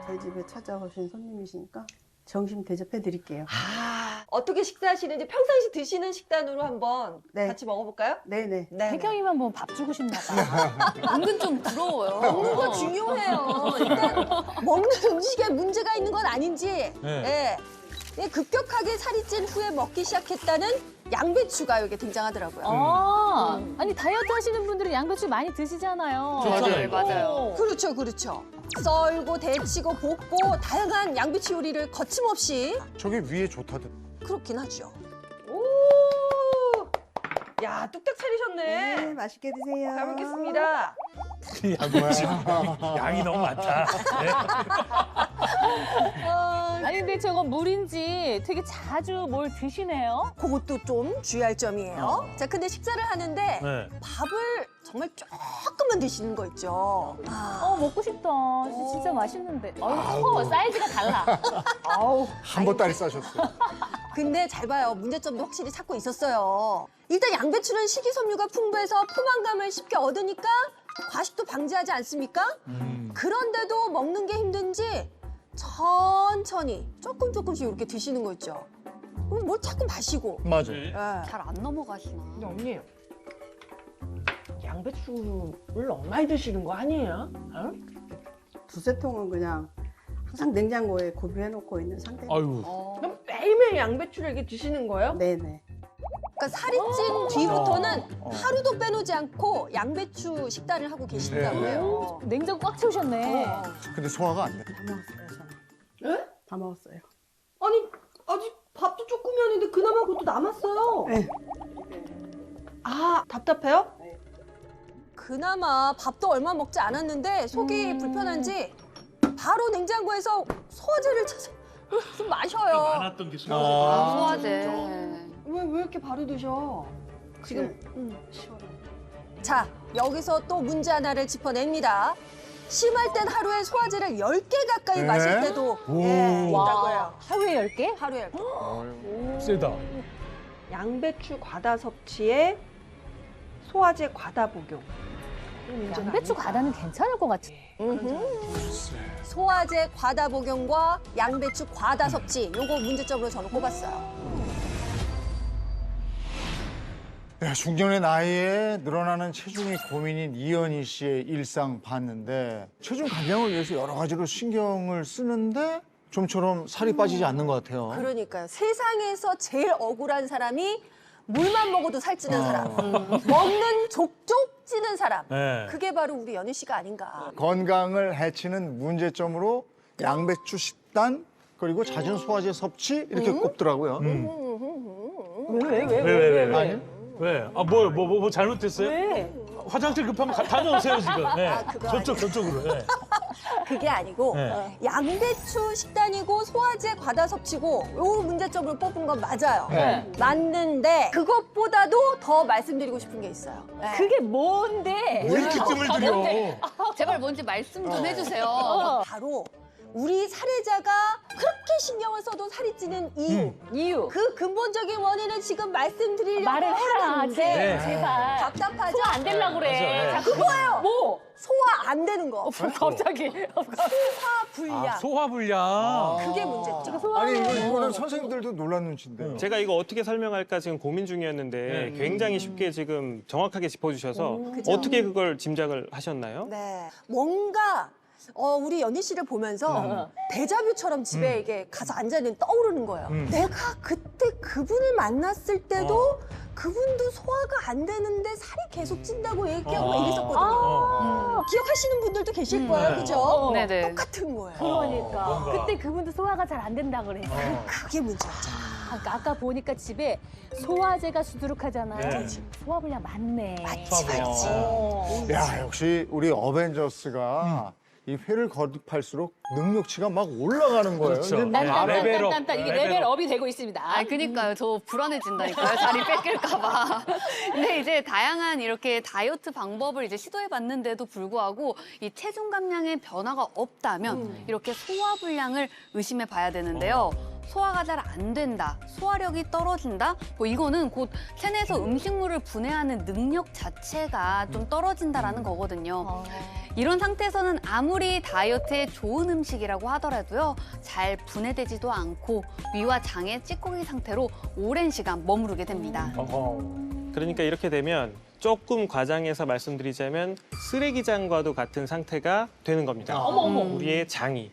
저희 집에 찾아오신 손님이시니까 점심 대접해 드릴게요. 어떻게 식사하시는지 평상시 드시는 식단으로 한번 네. 같이 먹어볼까요? 네네. 네. 혜경이만 뭐 밥 주고 싶나 봐. 은근 좀 부러워요. 먹는 거 중요해요. 일단 먹는 음식에 문제가 있는 건 아닌지 예. 예, 급격하게 살이 찐 후에 먹기 시작했다는 양배추가 여기 등장하더라고요. 아니 다이어트 하시는 분들은 양배추 많이 드시잖아요. 맞아요, 맞아요. 그렇죠, 그렇죠. 썰고 데치고 볶고 다양한 양배추 요리를 거침없이 저게 위에 좋다던데. 그렇긴 하죠. 오, 야 뚝딱 차리셨네. 네, 맛있게 드세요. 잘 먹겠습니다. 양이 너무 많다. 아니 근데 저거 물인지 되게 자주 뭘 드시네요. 그것도 좀 주의할 점이에요. 자, 근데 식사를 하는데 네. 밥을 정말 조금만 드시는 거 있죠. 먹고 싶다. 진짜 맛있는데. 커 사이즈가 달라. 아우. 한 보따리 싸셨어요. 근데 잘 봐요. 문제점도 확실히 찾고 있었어요. 일단 양배추는 식이섬유가 풍부해서 포만감을 쉽게 얻으니까 과식도 방지하지 않습니까? 그런데도 먹는 게 힘든지 천천히 조금씩 이렇게 드시는 거 있죠. 그럼 뭘 자꾸 마시고. 맞아요. 예. 잘 안 넘어가시나. 근데 언니, 양배추를 너무 많이 드시는 거 아니에요? 어? 두세 통은 그냥 항상 냉장고에 구비해 놓고 있는 상태예요. 아유. 그럼 매일매일 양배추를 이렇게 드시는 거예요? 네네. 그러니까 살이 찐 뒤부터는 하루도 빼놓지 않고 양배추 식단을 하고 계신다고 해요. 냉장고 꽉 채우셨네. 근데 소화가 안 돼. 다 먹었어요, 저는. 네? 다 먹었어요. 아니, 아직 밥도 조금이었는데 그나마 그것도 남았어요. 네. 아, 답답해요? 그나마 밥도 얼마 먹지 않았는데 속이 불편한지 바로 냉장고에서 소화제를 찾아 좀 마셔요. 많았던 게 수고. 소화제. 왜 이렇게 바로 드셔? 지금 시원해. 자, 여기서 또 문제 하나를 짚어냅니다. 심할 땐 하루에 소화제를 10개 가까이 네? 마실 때도 있다고 해요. 하루에 10개? 하루에 10개. 세다. 양배추 과다 섭취에 소화제 과다 복용. 양배추 과다는 괜찮을 것 같아. 소화제 과다 복용과 양배추 과다 섭취, 요거 문제점으로 저는 꼽았어요. 네, 중년의 나이에 늘어나는 체중이 고민인 이현희 씨의 일상 봤는데 체중 감량을 위해서 여러 가지로 신경을 쓰는데 좀처럼 살이 빠지지 않는 것 같아요. 그러니까요. 세상에서 제일 억울한 사람이 물만 먹어도 살찌는 사람. 먹는 족족 찌는 사람. 네. 그게 바로 우리 연희 씨가 아닌가. 건강을 해치는 문제점으로 양배추 식단 그리고 잦은 소화제 섭취 이렇게 꼽더라고요. 왜? 왜? 아, 뭐 잘못됐어요? 왜? 화장실 급하면 다녀오세요, 지금. 네. 그거 저쪽으로. 네. 그게 아니고 네. 양배추 식단이고 소화제 과다 섭취고 요 문제점으로 뽑은 건 맞아요. 네. 맞는데 그것보다도 더 말씀드리고 싶은 게 있어요. 네. 그게 뭔데? 왜 이렇게 뜸을 들여? 제발 뭔지 말씀 좀 해주세요. 바로 우리 사례자가 그렇게 신경을 써도 살이 찌는 이유. 그 근본적인 원인을 지금 말씀드리려고 말을 해라. 하는데 네. 제발. 답답하죠? 소화 안 되려고 그래. 맞아, 네. 그거예요. 뭐? 소화 안 되는 거. 갑자기. 소화 불량. 소화불량. 그게 문제죠. 아니 이거는 선생님들도 놀란 눈치인데. 제가 이거 어떻게 설명할까 지금 고민 중이었는데 굉장히 쉽게 지금 정확하게 짚어주셔서 그죠? 어떻게 그걸 짐작을 하셨나요? 네. 뭔가 우리 연희 씨를 보면서 데자뷰처럼 집에 이게 가서 앉아있는 떠오르는 거예요. 내가 그때 그분을 만났을 때도 그분도 소화가 안 되는데 살이 계속 찐다고 얘기하고 이랬었거든요. 기억하시는 분들도 계실 거예요. 그죠? 네네. 똑같은 거예요. 그러니까. 뭔가. 그때 그분도 소화가 잘 안 된다 그래. 그게 문제였죠. 아까 보니까 집에 소화제가 수두룩하잖아요. 네. 소화불량 많네. 맞지. 야 역시 우리 어벤져스가 이 회를 거듭할수록 능력치가 막 올라가는 거예요. 그렇죠. 이제 막 아, 레벨업. 딴딴딴딴 이게 레벨업. 레벨업이 되고 있습니다. 아, 그니까요. 저 불안해진다니까요. 자리 뺏길까봐. 근데 이제 다양한 이렇게 다이어트 방법을 이제 시도해봤는데도 불구하고 이 체중 감량에 변화가 없다면 이렇게 소화불량을 의심해봐야 되는데요. 소화가 잘 안 된다, 소화력이 떨어진다, 뭐 이거는 곧 체내에서 음식물을 분해하는 능력 자체가 좀 떨어진다라는 거거든요. 이런 상태에서는 아무리 다이어트에 좋은 음식이라고 하더라도요, 잘 분해되지도 않고 위와 장의 찌꺼기 상태로 오랜 시간 머무르게 됩니다. 그러니까 이렇게 되면 조금 과장해서 말씀드리자면 쓰레기장과도 같은 상태가 되는 겁니다. 우리의 장이.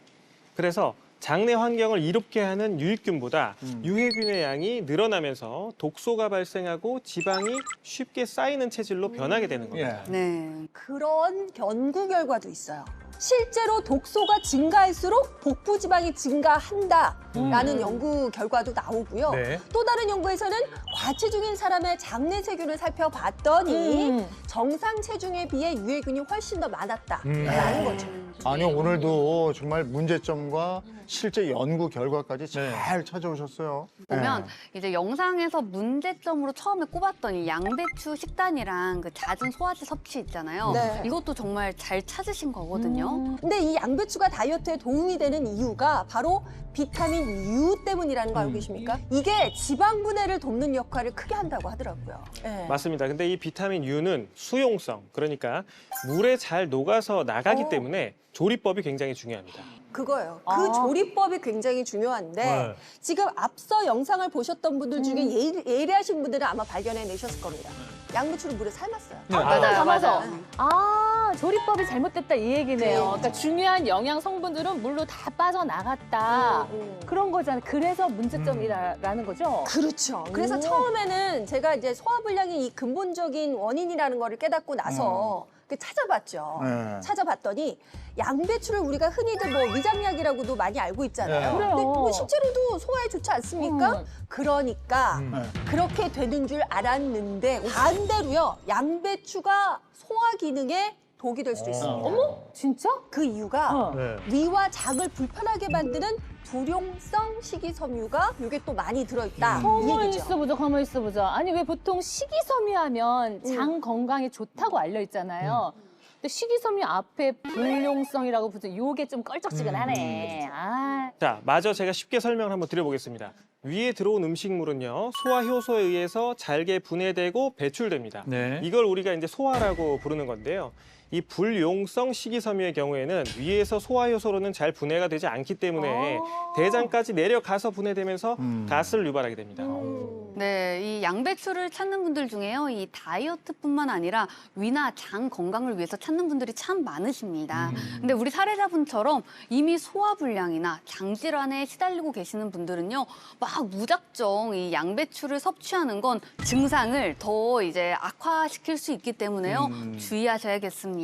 그래서 장내 환경을 이롭게 하는 유익균보다 유해균의 양이 늘어나면서 독소가 발생하고 지방이 쉽게 쌓이는 체질로 변하게 되는 겁니다. 예. 네. 그런 연구 결과도 있어요. 실제로 독소가 증가할수록 복부 지방이 증가한다라는 연구 결과도 나오고요. 네. 또 다른 연구에서는 과체중인 사람의 장내 세균을 살펴봤더니 정상 체중에 비해 유해균이 훨씬 더 많았다라는 거죠. 아니 오늘도 정말 문제점과 실제 연구 결과까지 잘 찾아오셨어요. 보면 네. 이제 영상에서 문제점으로 처음에 꼽았던 이 양배추 식단이랑 그 잦은 소화제 섭취 있잖아요. 네. 이것도 정말 잘 찾으신 거거든요. 근데 이 양배추가 다이어트에 도움이 되는 이유가 바로 비타민 U 때문이라는 거 알고 계십니까? 이게 지방 분해를 돕는 역할을 크게 한다고 하더라고요. 네. 맞습니다. 근데 이 비타민 U는 수용성, 그러니까 물에 잘 녹아서 나가기 때문에 조리법이 굉장히 중요합니다. 그거예요. 그 조리법이 굉장히 중요한데 네. 지금 앞서 영상을 보셨던 분들 중에 예리하신 분들은 아마 발견해내셨을 겁니다. 양배추를 물에 삶았어요. 담아서. 아, 조리법이 잘못됐다 이 얘기네요. 그러니까 중요한 영양 성분들은 물로 다 빠져나갔다. 그런 거잖아요. 그래서 문제점이라는 거죠. 그렇죠. 그래서 처음에는 제가 이제 소화불량이 이 근본적인 원인이라는 거를 깨닫고 나서 찾아봤죠. 네. 찾아봤더니 양배추를 우리가 흔히들 뭐 위장약이라고도 많이 알고 있잖아요. 네. 그래요. 근데 뭐 실제로도 소화에 좋지 않습니까? 그러니까 그렇게 되는 줄 알았는데 반대로요. 양배추가 소화 기능에 독이 될 수도 있습니다. 어머, 진짜? 그 이유가 네. 위와 장을 불편하게 만드는 불용성 식이섬유가 이게 또 많이 들어있다. 이 가만히 얘기죠. 있어보자, 가만히 있어보자. 아니, 왜 보통 식이섬유 하면 장 건강에 좋다고 알려 있잖아요. 근데 식이섬유 앞에 불용성이라고 붙은 요게 좀 껄쩍지근하네. 아. 자, 마저 제가 쉽게 설명을 한번 드려보겠습니다. 위에 들어온 음식물은요, 소화 효소에 의해서 잘게 분해되고 배출됩니다. 네. 이걸 우리가 이제 소화라고 부르는 건데요. 이 불용성 식이섬유의 경우에는 위에서 소화 효소로는 잘 분해가 되지 않기 때문에 대장까지 내려가서 분해되면서 가스를 유발하게 됩니다. 네, 이 양배추를 찾는 분들 중에요, 이 다이어트뿐만 아니라 위나 장 건강을 위해서 찾는 분들이 참 많으십니다. 근데 우리 사례자분처럼 이미 소화불량이나 장질환에 시달리고 계시는 분들은요, 막 무작정 이 양배추를 섭취하는 건 증상을 더 이제 악화시킬 수 있기 때문에요, 주의하셔야겠습니다.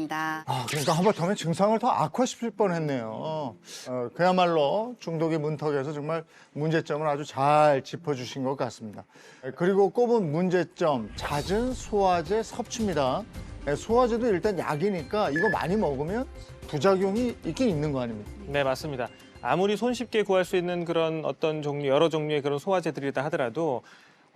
아, 그러니까 하마터면 증상을 더 악화시킬 뻔했네요. 그야말로 중독의 문턱에서 정말 문제점을 아주 잘 짚어주신 것 같습니다. 그리고 꼽은 문제점, 잦은 소화제 섭취입니다. 소화제도 일단 약이니까 이거 많이 먹으면 부작용이 있긴 있는 거 아닙니까? 네, 맞습니다. 아무리 손쉽게 구할 수 있는 그런 어떤 종류, 여러 종류의 그런 소화제들이다 하더라도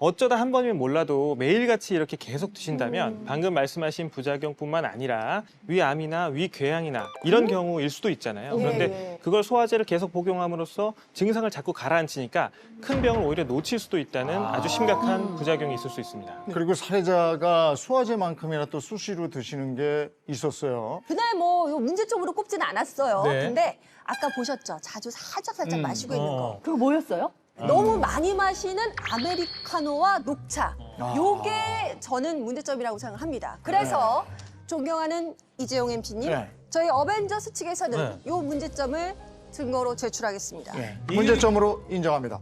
어쩌다 한 번이면 몰라도 매일같이 이렇게 계속 드신다면 방금 말씀하신 부작용뿐만 아니라 위암이나 위궤양이나 이런 경우일 수도 있잖아요. 그런데 그걸 소화제를 계속 복용함으로써 증상을 자꾸 가라앉히니까 큰 병을 오히려 놓칠 수도 있다는 아주 심각한 부작용이 있을 수 있습니다. 그리고 사례자가 소화제만큼이나 또 수시로 드시는 게 있었어요. 그날 뭐 요 문제점으로 꼽지는 않았어요. 네. 근데 아까 보셨죠? 자주 살짝 마시고 있는 거. 그거 뭐였어요? 너무 많이 마시는 아메리카노와 녹차. 요게 저는 문제점이라고 생각합니다. 그래서 존경하는 이재용 MC님, 네. 저희 어벤져스 측에서는 네. 요 문제점을 증거로 제출하겠습니다. 문제점으로 인정합니다.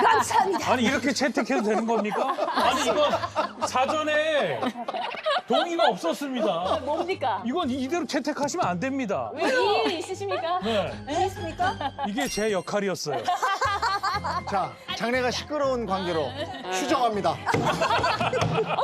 감사합니다. 아니 이렇게 채택해도 되는 겁니까? 아니 이거 사전에 동의가 없었습니다. 뭡니까? 이건 이대로 채택하시면 안 됩니다. 왜 이 있으십니까? 네, 있습니까? 이게 제 역할이었어요. 자, 장래가 시끄러운 관계로 휴정합니다.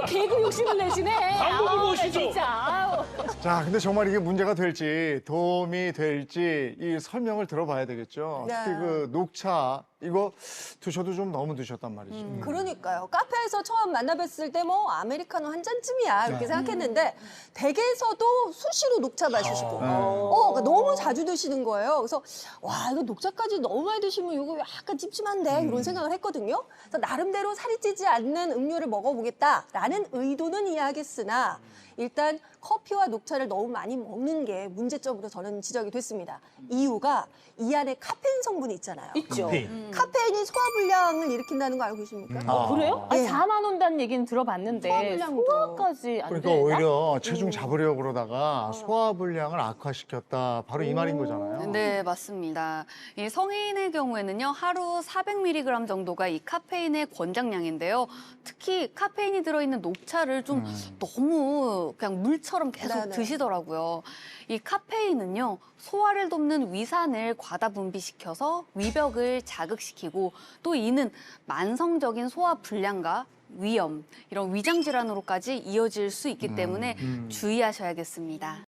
개그 욕심을 내시네. 한번 아우, 보시죠. 진짜. 아우. 자, 근데 정말 이게 문제가 될지 도움이 될지 이 설명을 들어봐야 되겠죠. 네. 특히 그 녹차 이거 드셔도 좀 너무 드셨단 말이죠. 그러니까요. 카페에서 처음 만나뵀을 때 뭐 아메리카노 한 잔쯤이야 이렇게 생각했는데 댁에서도 수시로 녹차 마시시고 그러니까 너무 자주 드시는 거예요. 그래서 와 이거 녹차까지 너무 많이 드시면 이거 약간 찝찝한데 이런 생각을 했거든요. 그래서 나름대로 살이 찌지 않는 음료를 먹어보겠다라는 의도는 이해하겠으나 일단 커피와 녹차를 너무 많이 먹는 게 문제점으로 저는 지적이 됐습니다. 이유가 이 안에 카페인 성분이 있잖아요. 있죠. 카페인이 소화불량을 일으킨다는 거 알고 계십니까? 그래요? 예. 아니, 잠안 온다는 얘기는 들어봤는데 소화불량도. 소화까지 안 그러니까 되나? 오히려 체중 잡으려고 그러다가 소화불량을 악화시켰다. 바로 이 말인 거잖아요. 네, 맞습니다. 이 성인의 경우에는요, 하루 400mg 정도가 이 카페인의 권장량인데요. 특히 카페인이 들어있는 녹차를 좀 너무 그냥 물처럼 계속 네네. 드시더라고요. 이 카페인은요, 소화를 돕는 위산을 과다 분비시켜서 위벽을 자극시키고 또 이는 만성적인 소화 불량과 위염, 이런 위장 질환으로까지 이어질 수 있기 때문에 주의하셔야겠습니다.